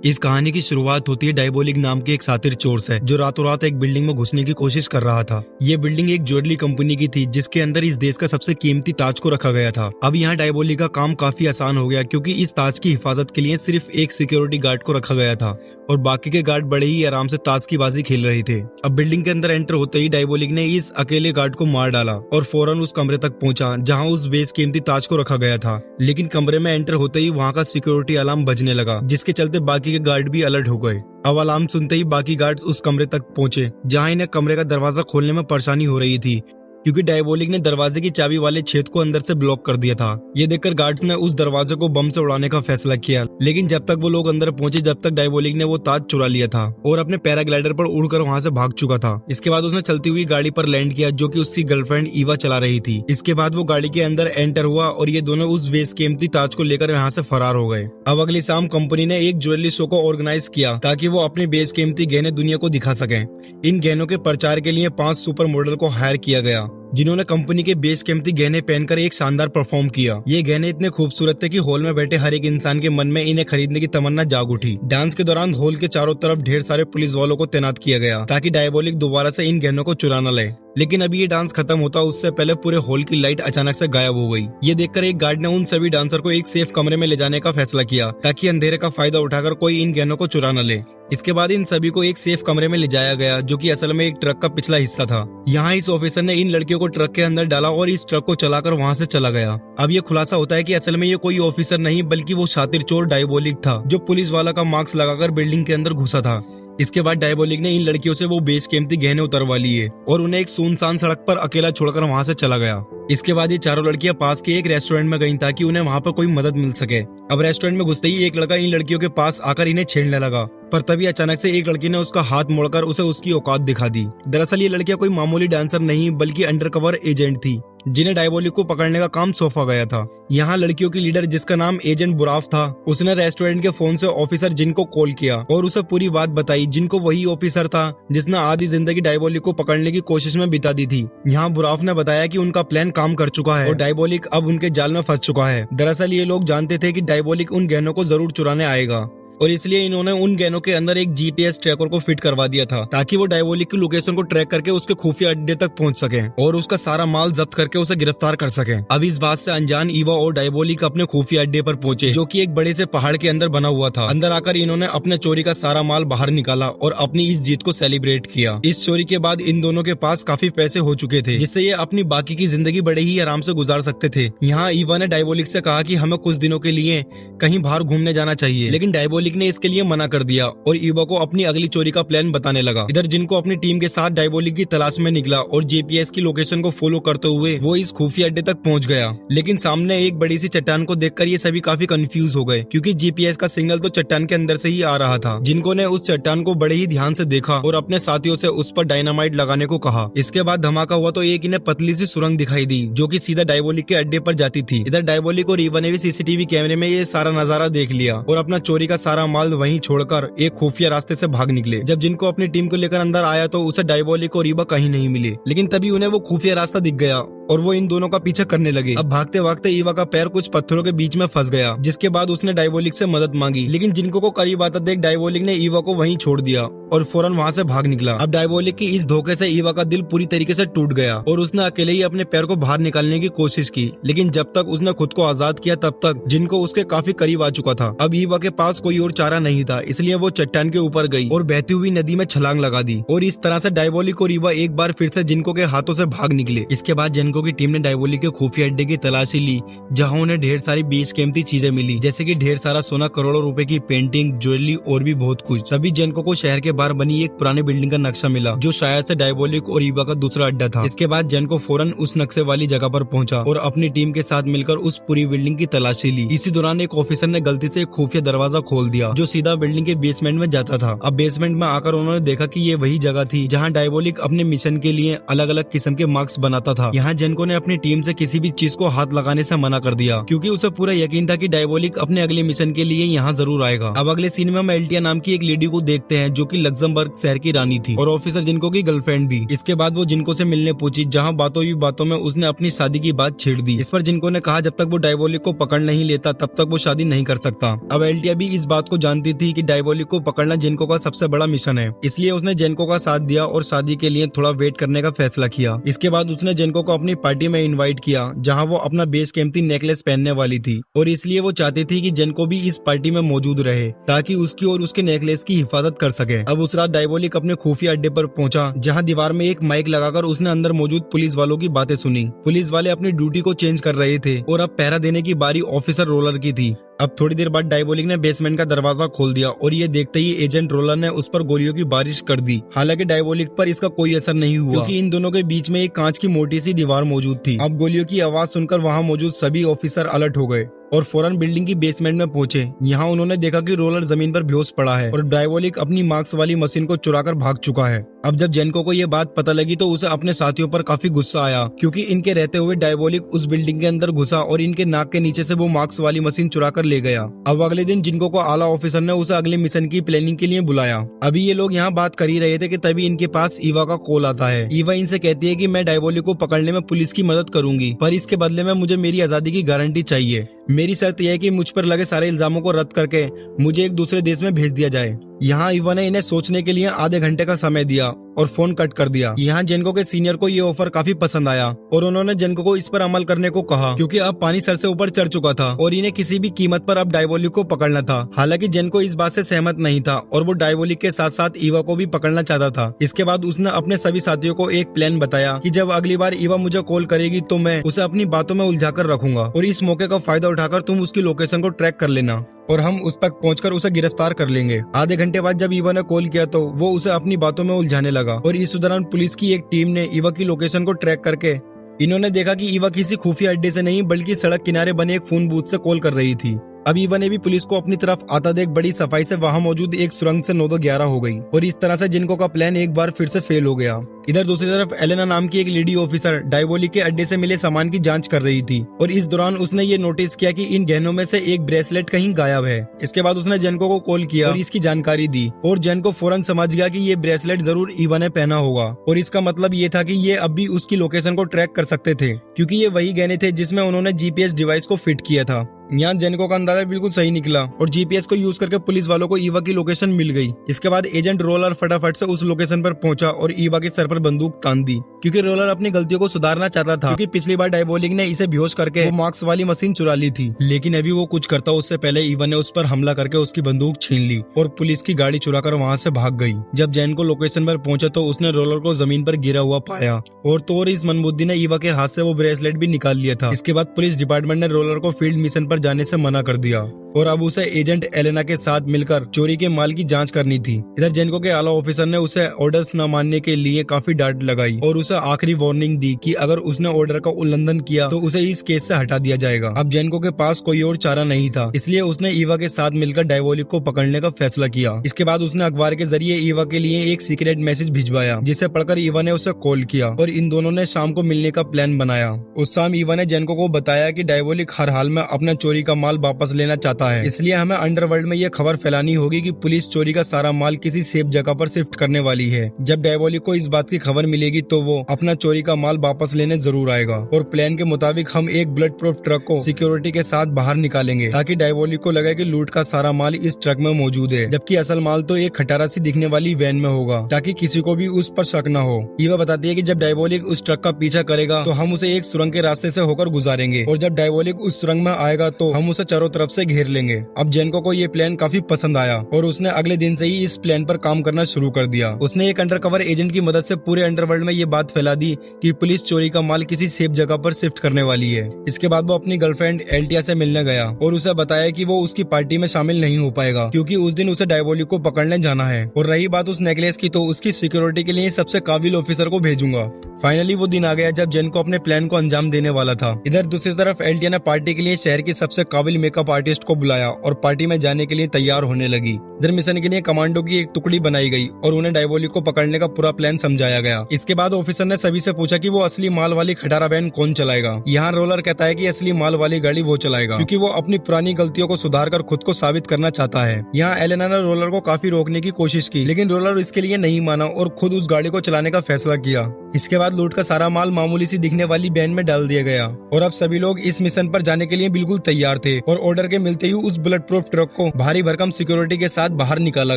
इस कहानी की शुरुआत होती है डायबोलिक नाम के एक शातिर चोर से, जो रातों रात एक बिल्डिंग में घुसने की कोशिश कर रहा था। ये बिल्डिंग एक ज्वेलरी कंपनी की थी, जिसके अंदर इस देश का सबसे कीमती ताज को रखा गया था। अब यहाँ डायबोलिक का काम काफी आसान हो गया, क्योंकि इस ताज की हिफाजत के लिए सिर्फ एक सिक्योरिटी गार्ड को रखा गया था और बाकी के गार्ड बड़े ही आराम से ताश की बाजी खेल रहे थे। अब बिल्डिंग के अंदर एंटर होते ही डायबोलिक ने इस अकेले गार्ड को मार डाला और फौरन उस कमरे तक पहुंचा जहां उस बेशकीमती ताज को रखा गया था। लेकिन कमरे में एंटर होते ही वहां का सिक्योरिटी अलार्म बजने लगा, जिसके चलते बाकी के गार्ड भी अलर्ट हो गए। अब अलार्म सुनते ही बाकी गार्ड्स उस कमरे तक पहुंचे जहां इन्हें कमरे का दरवाजा खोलने में परेशानी हो रही थी, क्योंकि डायबोलिक ने दरवाजे की चाबी वाले छेद को अंदर से ब्लॉक कर दिया था। ये देखकर गार्ड्स ने उस दरवाजे को बम से उड़ाने का फैसला किया, लेकिन जब तक वो लोग अंदर पहुंचे जब तक डायबोलिक ने वो ताज चुरा लिया था और अपने पैराग्लाइडर पर उड़कर वहां से भाग चुका था। इसके बाद उसने चलती हुई गाड़ी पर लैंड किया, जो कि उसकी गर्लफ्रेंड ईवा चला रही थी। इसके बाद वो गाड़ी के अंदर एंटर हुआ और ये दोनों उस बेशकीमती ताज को लेकर यहाँ से फरार हो गए। अब अगली शाम कंपनी ने एक ज्वेलरी शो को ऑर्गेनाइज किया ताकि वो अपने बेशकीमती गहने दुनिया को दिखा सकें। इन गहनों के प्रचार के लिए 5 सुपर मॉडल को हायर किया गया, जिन्होंने कंपनी के बेशकीमती गहने पहनकर एक शानदार परफॉर्म किया। ये गहने इतने खूबसूरत थे कि हॉल में बैठे हर एक इंसान के मन में इन्हें खरीदने की तमन्ना जाग उठी। डांस के दौरान हॉल के चारों तरफ ढेर सारे पुलिस वालों को तैनात किया गया ताकि डायबोलिक दोबारा से इन गहनों को चुरा न ले। लेकिन अभी ये डांस खत्म होता उससे पहले पूरे हॉल की लाइट अचानक से गायब हो गई। ये देखकर एक गार्ड ने उन सभी डांसर को एक सेफ कमरे में ले जाने का फैसला किया ताकि अंधेरे का फायदा उठाकर कोई इन गहनों को चुरा न ले। इसके बाद इन सभी को एक सेफ कमरे में ले जाया गया, जो कि असल में एक ट्रक का पिछला हिस्सा था। यहाँ इस ऑफिसर ने इन लड़कियों को ट्रक के अंदर डाला और इस ट्रक को चलाकर वहाँ से चला गया। अब ये खुलासा होता है कि असल में ये कोई ऑफिसर नहीं बल्कि वो शातिर चोर डायबोलिक था, जो पुलिस वाला का मास्क लगाकर बिल्डिंग के अंदर घुसा था। इसके बाद डायबोलिक ने इन लड़कियों से वो बेशकीमती गहने उतरवा लिए और उन्हें एक सुनसान सड़क पर अकेला छोड़कर वहां से चला गया। इसके बाद ये चारों लड़कियां पास के एक रेस्टोरेंट में गईं ताकि उन्हें वहां पर कोई मदद मिल सके। अब रेस्टोरेंट में घुसते ही एक लड़का इन लड़कियों के पास आकर इन्हें छेड़ने लगा, पर तभी अचानक से एक लड़की ने उसका हाथ मोड़कर उसे उसकी औकात दिखा दी। दरअसल ये लड़कियां कोई मामूली डांसर नहीं बल्कि अंडरकवर एजेंट थी, जिन्हें डायबोलिक को पकड़ने का काम सौंपा गया था। यहाँ लड़कियों की लीडर, जिसका नाम एजेंट बुराफ था, उसने रेस्टोरेंट के फोन से ऑफिसर जिन को कॉल किया और उसे पूरी बात बताई, जिनको वही ऑफिसर था जिसने आधी जिंदगी डायबोलिक को पकड़ने की कोशिश में बिता दी थी। यहाँ बुराफ ने बताया कि उनका प्लान काम कर चुका है और डायबोलिक अब उनके जाल में फंस चुका है। दरअसल ये लोग जानते थे कि डायबोलिक उन गहनों को जरूर चुराने आएगा और इसलिए इन्होंने उन गहनों के अंदर एक जीपीएस ट्रैकर को फिट करवा दिया था ताकि वो डायबोलिक की लोकेशन को ट्रैक करके उसके खुफिया अड्डे तक पहुंच सके और उसका सारा माल जब्त करके उसे गिरफ्तार कर सके। अब इस बात से अनजान ईवा और डायबोलिक अपने खुफिया अड्डे पर पहुंचे, जो कि एक बड़े से पहाड़ के अंदर बना हुआ था। अंदर आकर इन्होंने अपने चोरी का सारा माल बाहर निकाला और अपनी इस जीत को सेलिब्रेट किया। इस चोरी के बाद इन दोनों के पास काफी पैसे हो चुके थे, जिससे ये अपनी बाकी की जिंदगी बड़े ही आराम से गुजार सकते थे। यहाँ ईवा ने डायबोलिक से कहा कि हमें कुछ दिनों के लिए कहीं बाहर घूमने जाना चाहिए, लेकिन डायबोलिक ने इसके लिए मना कर दिया और ईवा को अपनी अगली चोरी का प्लान बताने लगा। इधर जिनको अपनी टीम के साथ डायबोलिक की तलाश में निकला और जीपीएस की लोकेशन को फॉलो करते हुए वो इस खुफिया अड्डे तक पहुंच गया। लेकिन सामने एक बड़ी सी चट्टान को देखकर ये सभी काफी कंफ्यूज हो गए, क्योंकि जीपीएस का सिग्नल तो चट्टान के अंदर से ही आ रहा था। जिनको ने उस चट्टान को बड़े ही ध्यान से देखा और अपने साथियों से उस पर डायनामाइट लगाने को कहा। इसके बाद धमाका हुआ तो एक इन्हें पतली सी सुरंग दिखाई दी, जो कि सीधा डायबोलिक के अड्डे पर जाती थी। इधर डायबोलिक और ईवा ने भी सीसीटीवी कैमरे में ये सारा नजारा देख लिया और अपना चोरी का सारा माल वहीं छोड़कर एक खुफिया रास्ते से भाग निकले। जब जिनको अपनी टीम को लेकर अंदर आया तो उसे डायबोलिक और ईवा कहीं नहीं मिले, लेकिन तभी उन्हें वो खुफिया रास्ता दिख गया और वो इन दोनों का पीछा करने लगे। अब भागते भागते ईवा का पैर कुछ पत्थरों के बीच में फंस गया, जिसके बाद उसने डायबोलिक से मदद मांगी, लेकिन जिनको को करीब आता देख डायबोलिक ने ईवा को वहीं छोड़ दिया और फौरन वहां से भाग निकला। अब डायबोलिक की इस धोखे से ईवा का दिल पूरी तरीके से टूट गया और उसने अकेले ही अपने पैर को बाहर निकालने की कोशिश की, लेकिन जब तक उसने खुद को आजाद किया तब तक जिनको उसके काफी करीब आ चुका था। अब ईवा के पास कोई और चारा नहीं था, इसलिए वो चट्टान के ऊपर गई और बहती हुई नदी में छलांग लगा दी और इस तरह से डायबोलिक और ईवा एक बार फिर से जिनको के हाथों से भाग निकले। इसके बाद जिनको की टीम ने डायबोलिक के खुफिया अड्डे की तलाशी ली, जहां उन्हें ढेर सारी बेशकीमती चीजें मिली, जैसे कि ढेर सारा सोना, करोड़ों रुपए की पेंटिंग, ज्वेलरी और भी बहुत कुछ। तभी जेनको को शहर के बाहर बनी एक पुरानी बिल्डिंग का नक्शा मिला, जो शायद से डायबोलिक और ईवा का दूसरा अड्डा था। इसके बाद जेनको फौरन उस नक्शे वाली जगह पर पहुंचा और अपनी टीम के साथ मिलकर उस पूरी बिल्डिंग की तलाशी ली। इसी दौरान एक ऑफिसर ने गलती से एक खुफिया दरवाजा खोल दिया, जो सीधा बिल्डिंग के बेसमेंट में जाता था। अब बेसमेंट में आकर उन्होंने देखा कि ये वही जगह थी जहाँ डायबोलिक अपने मिशन के लिए अलग अलग किस्म के मार्क्स बनाता था। यहाँ जेनको ने अपनी टीम से किसी भी चीज को हाथ लगाने से मना कर दिया, क्योंकि उसे पूरा यकीन था कि डायबोलिक अपने अगले मिशन के लिए यहाँ जरूर आएगा। अब अगले सीन में हम एल्टिया नाम की एक लेडी को देखते हैं जो कि लग्जमबर्ग शहर की रानी थी और ऑफिसर जिनको की गर्लफ्रेंड भी। इसके बाद वो जिनको से मिलने पहुंची, जहाँ बातों ही बातों में उसने अपनी शादी की बात छेड़ दी। इस पर जिनको ने कहा जब तक वो डायबोलिक को पकड़ नहीं लेता तब तक वो शादी नहीं कर सकता। अब एल्टिया भी इस बात को जानती थी कि डायबोलिक को पकड़ना जिनको का सबसे बड़ा मिशन है, इसलिए उसने जेनको का साथ दिया और शादी के लिए थोड़ा वेट करने का फैसला किया। इसके बाद उसने जेनको को अपनी पार्टी में इनवाइट किया, जहां वो अपना बेस कीमती नेकलेस पहनने वाली थी और इसलिए वो चाहती थी कि जेनको भी इस पार्टी में मौजूद रहे ताकि उसकी और उसके नेकलेस की हिफाजत कर सके। अब उस रात डायबोलिक अपने खुफिया अड्डे पर पहुंचा, जहां दीवार में एक माइक लगाकर उसने अंदर मौजूद पुलिस वालों की बातें सुनी। पुलिस वाले अपनी ड्यूटी को चेंज कर रहे थे और अब पहरा देने की बारी ऑफिसर रोलर की थी। अब थोड़ी देर बाद डायबोलिक ने बेसमेंट का दरवाजा खोल दिया और ये देखते ही एजेंट रोलर ने उस पर गोलियों की बारिश कर दी। हालांकि डायबोलिक पर इसका कोई असर नहीं हुआ, क्योंकि इन दोनों के बीच में एक कांच की मोटी सी दीवार मौजूद थी। अब गोलियों की आवाज सुनकर वहां मौजूद सभी ऑफिसर अलर्ट हो गए और फौरन बिल्डिंग की बेसमेंट में पहुंचे। यहाँ उन्होंने देखा कि रोलर जमीन पर बेहोश पड़ा है और डायबोलिक अपनी मार्क्स वाली मशीन को चुराकर भाग चुका है। अब जब जेनको को ये बात पता लगी तो उसे अपने साथियों पर काफी गुस्सा आया, क्योंकि इनके रहते हुए डायबोलिक उस बिल्डिंग के अंदर घुसा और इनके नाक के नीचे से वो मार्क्स वाली मशीन चुरा कर ले गया। अब अगले दिन जिनको को आला ऑफिसर ने उसे अगले मिशन की प्लानिंग के लिए बुलाया। अभी ये लोग यहाँ बात कर ही रहे थे कि तभी इनके पास ईवा का कॉल आता है। ईवा इनसे कहती है कि मैं डायबोलिक को पकड़ने में पुलिस की मदद करूंगी, पर इसके बदले में मुझे मेरी आजादी की गारंटी चाहिए। मेरी शर्त यह है कि मुझ पर लगे सारे इल्जामों को रद्द करके मुझे एक दूसरे देश में भेज दिया जाए। यहाँ ईवा ने इन्हें सोचने के लिए आधे घंटे का समय दिया और फोन कट कर दिया। यहाँ जेनको के सीनियर को ये ऑफर काफी पसंद आया और उन्होंने जेनको को इस पर अमल करने को कहा, क्योंकि अब पानी सर से ऊपर चढ़ चुका था और इन्हें किसी भी कीमत पर अब डायबोलिक को पकड़ना था। हालांकि जेनको इस बात से सहमत नहीं था और वो डायबोलिक के साथ साथ ईवा को भी पकड़ना चाहता था। इसके बाद उसने अपने सभी साथियों को एक प्लान बताया कि जब अगली बार ईवा मुझे कॉल करेगी तो मैं उसे अपनी बातों में उलझा कर रखूंगा और इस मौके का फायदा उठाकर तुम उसकी लोकेशन को ट्रैक कर लेना और हम उस तक पहुंचकर उसे गिरफ्तार कर लेंगे। आधे घंटे बाद जब ईवा ने कॉल किया तो वो उसे अपनी बातों में उलझाने लगा और इस दौरान पुलिस की एक टीम ने ईवा की लोकेशन को ट्रैक करके इन्होंने देखा कि ईवा किसी खुफिया अड्डे से नहीं बल्कि सड़क किनारे बने एक फोन बूथ से कॉल कर रही थी। अब ईवा ने भी पुलिस को अपनी तरफ आता देख बड़ी सफाई से वहां मौजूद एक सुरंग से 9 तो 11 हो गई और इस तरह से जिनको का प्लान एक बार फिर से फेल हो गया। इधर दूसरी तरफ एलेना नाम की एक लेडी ऑफिसर डायबोलिक के अड्डे से मिले सामान की जांच कर रही थी और इस दौरान उसने ये नोटिस किया कि इन गहनों में से एक ब्रेसलेट कहीं गायब है। इसके बाद उसने जेनको को कॉल किया और इसकी जानकारी दी और जेनको फौरन समझ गया कि ये ब्रेसलेट जरूर ईवा ने पहना होगा और इसका मतलब ये था कि ये अब भी उसकी लोकेशन को ट्रैक कर सकते थे, क्योंकि ये वही गहने थे जिसमें उन्होंने जीपीएस डिवाइस को फिट किया था। यहाँ जेनको का अंदाजा बिल्कुल सही निकला और जीपीएस को यूज करके पुलिस वालों को ईवा की लोकेशन मिल गई। इसके बाद एजेंट रोलर फटाफट से उस लोकेशन पर पहुंचा और ईवा के सर पर बंदूक तान दी, क्योंकि रोलर अपनी गलतियों को सुधारना चाहता था, क्योंकि पिछली बार डायबोलिक ने इसे बेहोश करके वो मार्क्स वाली मशीन चुरा ली थी। लेकिन अभी वो कुछ करता उससे पहले ईवा ने उस पर हमला करके उसकी बंदूक छीन ली और पुलिस की गाड़ी चुराकर वहाँ से भाग गई। जब जेनको लोकेशन पर पहुंचा तो उसने रोलर को जमीन पर गिरा हुआ पाया और तो इस मनबुद्धि ने ईवा के हाथ से वो ब्रेसलेट भी निकाल लिया था। इसके बाद पुलिस डिपार्टमेंट ने रोलर को फील्ड मिशन पर जाने से मना कर दिया और अब उसे एजेंट एलेना के साथ मिलकर चोरी के माल की जांच करनी थी। इधर जेनको के आला ऑफिसर ने उसे ऑर्डर्स न मानने के लिए काफी डांट लगाई और उसे आखिरी वार्निंग दी कि अगर उसने ऑर्डर का उल्लंघन किया तो उसे इस केस से हटा दिया जाएगा। अब जेनको के पास कोई और चारा नहीं था, इसलिए उसने ईवा के साथ मिलकर डायबोलिक को पकड़ने का फैसला किया। इसके बाद उसने अखबार के जरिए ईवा के लिए एक सीक्रेट मैसेज भिजवाया, जिसे पढ़कर ईवा ने उसे कॉल किया और इन दोनों ने शाम को मिलने का प्लान बनाया। उस शाम ईवा ने जेनको को बताया कि डायबोलिक हर हाल में अपना चोरी का माल वापस लेना चाहता है, इसलिए हमें अंडरवर्ल्ड में ये खबर फैलानी होगी कि पुलिस चोरी का सारा माल किसी सेफ जगह पर शिफ्ट करने वाली है। जब डायबोलिक को इस बात की खबर मिलेगी तो वो अपना चोरी का माल वापस लेने जरूर आएगा और प्लान के मुताबिक हम एक बुलेट प्रूफ ट्रक को सिक्योरिटी के साथ बाहर निकालेंगे ताकि डायबोलिक को लगे कि लूट का सारा माल इस ट्रक में मौजूद है, जबकि असल माल तो एक खटारा सी दिखने वाली वैन में होगा, ताकि किसी को भी उस पर शक न हो। ईवा बताती है कि जब डायबोलिक उस ट्रक का पीछा करेगा तो हम उसे एक सुरंग के रास्ते से होकर गुजारेंगे और जब डायबोलिक उस सुरंग में आएगा तो हम उसे चारों तरफ से घेर लेंगे। अब जेनको को ये प्लान काफी पसंद आया और उसने अगले दिन से ही इस प्लान पर काम करना शुरू कर दिया। उसने एक अंडरकवर एजेंट की मदद से पूरे अंडरवर्ल्ड में ये बात फैला दी कि पुलिस चोरी का माल किसी सेफ जगह पर शिफ्ट करने वाली है। इसके बाद वो अपनी गर्लफ्रेंड एल्टिया से मिलने गया और उसे बताया कि वो उसकी पार्टी में शामिल नहीं हो पाएगा, क्योंकि उस दिन उसे डायबोलिक को पकड़ने जाना है। और रही बात उस नेकलेस की, तो उसकी सिक्योरिटी के लिए सबसे काबिल ऑफिसर को भेजूंगा। फाइनली वो दिन आ गया जब जेनको अपने प्लान को अंजाम देने वाला था। इधर दूसरी तरफ एल्टिया ने पार्टी के लिए शहर की सबसे काबिल मेकअप आर्टिस्ट को बुलाया और पार्टी में जाने के लिए तैयार होने लगी। इधर मिशन के लिए कमांडो की एक टुकड़ी बनाई गई और उन्हें डायबोलिक को पकड़ने का पूरा प्लान समझाया गया। इसके बाद ऑफिसर ने सभी से पूछा कि वो असली माल वाली खटारा वैन कौन चलाएगा। यहाँ रोलर कहता है कि असली माल वाली गाड़ी वो चलाएगा क्योंकि वो अपनी पुरानी गलतियों को सुधार कर खुद को साबित करना चाहता है। यहाँ एलेना ने रोलर को काफी रोकने की कोशिश की, लेकिन रोलर इसके लिए नहीं माना और खुद उस गाड़ी को चलाने का फैसला किया। इसके बाद लूट का सारा माल मामूली सी दिखने वाली वैन में डाल दिया गया और अब सभी लोग इस मिशन पर जाने के लिए बिल्कुल तैयार थे और ऑर्डर के मिलते ही उस बुलेट प्रूफ ट्रक को भारी भरकम सिक्योरिटी के साथ बाहर निकाला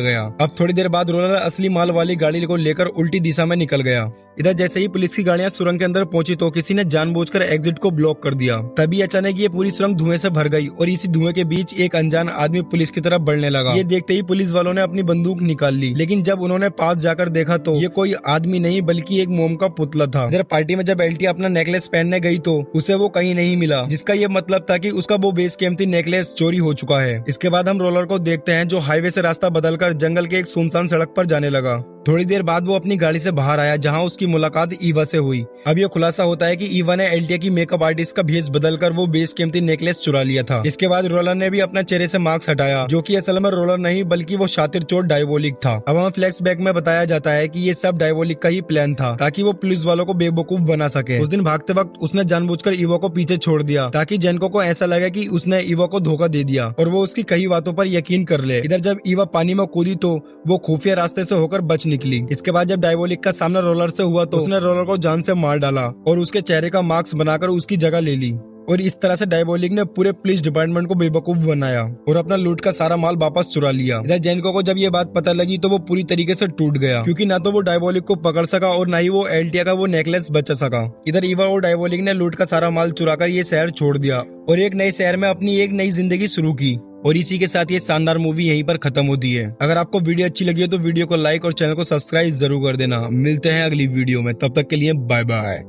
गया। अब थोड़ी देर बाद रोलर असली माल वाली गाड़ी को लेकर उल्टी दिशा में निकल गया। इधर जैसे ही पुलिस की गाड़ियां सुरंग के अंदर पहुंची तो किसी ने जानबूझकर एग्जिट को ब्लॉक कर दिया। तभी अचानक ये पूरी सुरंग धुएं से भर गई और इसी धुएं के बीच एक अनजान आदमी पुलिस की तरफ बढ़ने लगा। ये देखते ही पुलिस वालों ने अपनी बंदूक निकाल ली, लेकिन जब उन्होंने पास जाकर देखा तो ये कोई आदमी नहीं बल्कि एक मोम का पुतला था। इधर पार्टी में जब एल्टी अपना नेकलेस पहनने गई तो उसे वो कहीं नहीं मिला, जिसका ये मतलब था कि उसका वो बेस कीमती नेकलेस चोरी हो चुका है। इसके बाद हम रोलर को देखते हैं जो हाईवे से रास्ता बदलकर जंगल के एक सुनसान सड़क पर जाने लगा। थोड़ी देर बाद वो अपनी गाड़ी से बाहर आया जहां उसकी मुलाकात ईवा से हुई। अब ये खुलासा होता है कि ईवा ने एल्टिया की मेकअप आर्टिस्ट का भेष बदलकर वो बेस कीमती नेकलेस चुरा लिया था। इसके बाद रोलर ने भी अपना चेहरे से मास्क हटाया, जो कि असल में रोलर नहीं बल्कि वो शातिर चोर डायबोलिक था। अब हमें फ्लैशबैक में बताया जाता है कि ये सब डायबोलिक का ही प्लान था ताकि वो पुलिस वालों को बेवकूफ बना सके। उस दिन भागते वक्त उसने जानबूझकर ईवा को पीछे छोड़ दिया ताकि जेनको को ऐसा लगे कि उसने ईवा को धोखा दे दिया और वो उसकी कई बातों पर यकीन कर ले। इधर जब ईवा पानी में कूदी तो वो खुफिया रास्ते से होकर बच निकली। इसके बाद जब डायबोलिक का सामना रोलर से हुआ तो उसने रोलर को जान से मार डाला और उसके चेहरे का मास्क बनाकर उसकी जगह ले ली और इस तरह से डायबोलिक ने पूरे पुलिस डिपार्टमेंट को बेवकूफ बनाया और अपना लूट का सारा माल वापस चुरा लिया। इधर जेनको को जब ये बात पता लगी तो वो पूरी तरीके से टूट गया क्योंकि ना तो वो डायबोलिक को पकड़ सका और ना ही वो एल्टिया का वो नेकलेस बचा सका। इधर ईवा और डायबोलिक ने लूट का सारा माल चुराकर ये शहर छोड़ दिया और एक नए शहर में अपनी एक नई जिंदगी शुरू की। और इसी के साथ ये शानदार मूवी यहीं पर खत्म होती है। अगर आपको वीडियो अच्छी लगी हो तो वीडियो को लाइक और चैनल को सब्सक्राइब जरूर कर देना। मिलते हैं अगली वीडियो में, तब तक के लिए बाय बाय।